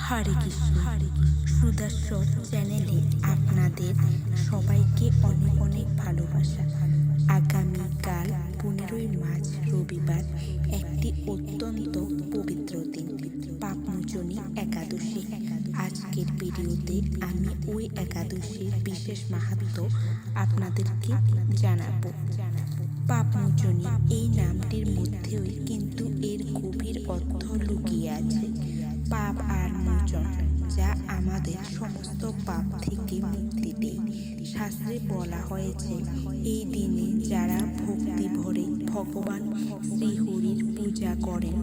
হরে কৃষ্ণ। সুদর্শন চ্যানেলে আপনাদের সবাইকে অনেক অনেক ভালোবাসা। আগামীকাল 15ই মার্চ রবিবার একটি অত্যন্ত পবিত্র দিন, পাপমোচনী একাদশী। আজকের ভিডিওতে আমি ওই একাদশীর বিশেষ মাহাত্ম্য আপনাদেরকে জানাবো। পাপমোচনী এই নামটির মধ্যেও কিন্তু এর গভীর অর্থ লুকিয়ে আছে। পাপ আর মোচন, যা আমাদের সমস্ত পাপ থেকে মুক্তি দেয়। শাস্ত্রে বলা হয়েছে, এই দিনে যারা ভক্তি ভরে ভগবান শ্রীহরির পূজা করেন,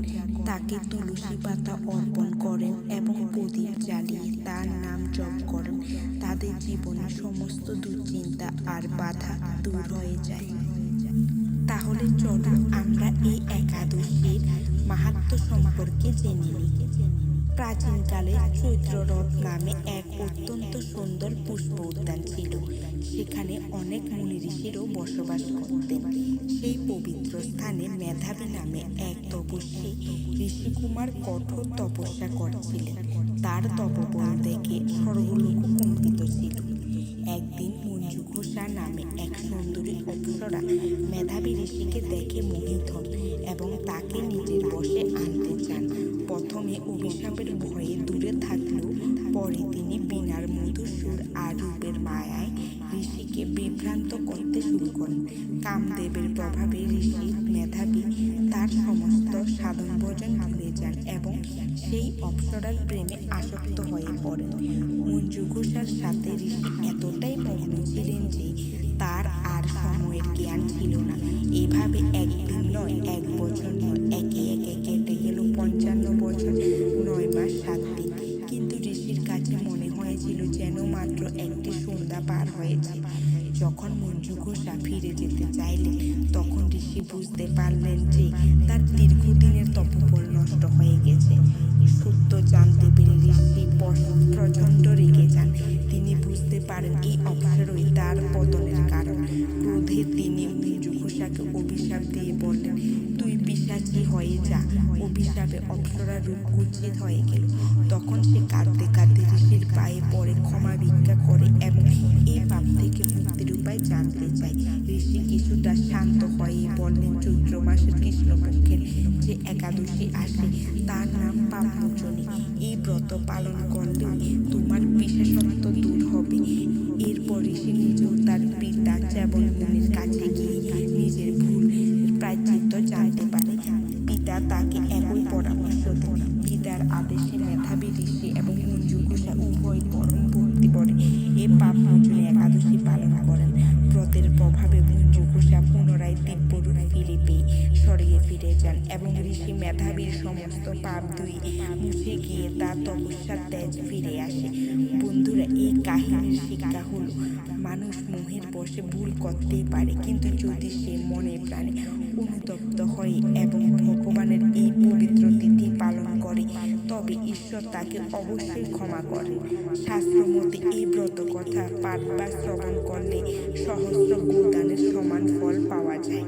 তাকে তুলসী পাতা অর্পণ করেন এবং প্রদীপ জ্বালিয়ে তার নাম জপ করেন, তাদের জীবনে সমস্ত দুশ্চিন্তা আর বাধা দূর হয়ে যায়। তাহলে চলো আমরা এই একাদশীর মাহাত্ম্য সম্পর্কে জেনে নিই। প্রাচীনকালে চৈত্ররথ নামে এক অত্যন্ত সুন্দর পুষ্প উদ্যান ছিল। সেখানে অনেক মুনি ঋষিরও বসবাস করতেন। সেই পবিত্র স্থানে মেধাবী নামে এক তপস্বী ঋষিকুমার কঠোর তপস্যা করছিলেন। তার তপবল দেখে স্বর্গলোক কম্পিত ছিল। একদিন মঞ্জুঘোষা নামে এক সুন্দরী অপ্সরা মেধাবী ঋষিকে দেখে মোহিত হন এবং তাকে নিজের বশে আনতে চান। প্রথমে অভিশাপের ভয়ে দূরে থাকলেও পরে তিনি বীণার মধুসুর আর রূপের মায়ায় ঋষিকে বিভ্রান্ত করতে শুরু করেন। কামদেবের প্রভাবে ঋষি মেধাবী তার সমস্ত সাধন ভজন ভুলে যান এবং সেই অপ্সরার প্রেমে আসক্ত হয়ে পড়েন। মঞ্জুঘোষার সাথে ঋষি এতটাই মগ্ন ছিলেন যে তার আর সময়ের জ্ঞান ছিল না। এভাবে একদিন নয়, 1 বছর নয়, একে একে কেটে গেল 55 বছর 9 মাস 7 দিন। কিন্তু ঋষির কাছে মনে হয়েছিল যেন মাত্র একটি সন্ধ্যা পার হয়েছে। যখন মঞ্জুঘোষা ফিরে যেতে চাইলেন, তখন ঋষি বুঝতে পারলেন যে তার দীর্ঘদিনের তপবল নষ্ট হয়ে গেছে। সত্য জানতে পেরে ঋষি প্রচণ্ড রেগে যান। তিনি বুঝতে পারেন এই অবসরই তার পতনের কারণ। ক্রোধে তিনি মঞ্জুঘোষাকে অভিশাপ দিয়ে বললেন, তুই পিশাচী হয়ে যা। অভিশাপে অপ্সরার রূপ কুৎসিত হয়ে গেল। তখন সে কাঁদতে কাঁদতে ঋষির পায়ে পড়ে ক্ষমা ভিক্ষা করে এবং এই পাপ থেকে মুক্তির উপায় জানতে চায়। ঋষি কিছুটা শান্ত হয়ে বললেন, চৈত্র মাসের কৃষ্ণপক্ষের যে একাদশী আসে তার নাম পাপমোচনী। এই ব্রত পালন করলে তোমার পিশাচত্ব দূর হবে। এরপর ঋষি নিজেও তার পিতা চ্যবনমুনির কাছে গিয়ে নিজের ভুল প্রায়শ্চিত্ত জানতে পারে। পিতা তাকে একই পরামর্শ দেন। পিতার আদেশে মেধাবী ঋষি এবং মঞ্জুঘোষা উভয় পরম ভক্তি ভরে এই পাপমোচনী একাদশী পালন করেন। ব্রতের প্রভাবে মঞ্জুঘোষা পুনরায় দিব্যরূপ ফিরে পেয়ে স্বর্গে ফিরে যান এবং ঋষি মেধাবীর সমস্ত পাপ ধুয়ে মুছে গিয়ে তার তপস্যার তেজ ফিরে আসে। বন্ধুরা, এই কাহিনীর শিক্ষা হলো, মানুষ মোহের বশে ভুল করতেই পারে, কিন্তু যদি সে মনে প্রাণে অনুতপ্ত হয় এবং ভগবানের এই পবিত্র তিথি পালন করে, তবে ঈশ্বর তাকে অবশ্যই ক্ষমা করেন। শাস্ত্রমতে এই ব্রত কথা পাঠ বা শ্রবণ করলে সহস্র গোদানের সমান ফল পাওয়া যায়।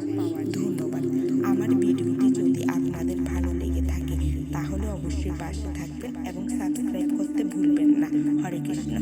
ধন্যবাদ। আমার ভিডিওটি যদি আপনাদের ভালো লেগে থাকে তাহলে অবশ্যই পাশে থাকবেন এবং সাবস্ক্রাইব করতে ভুলবেন না। হরে কৃষ্ণ।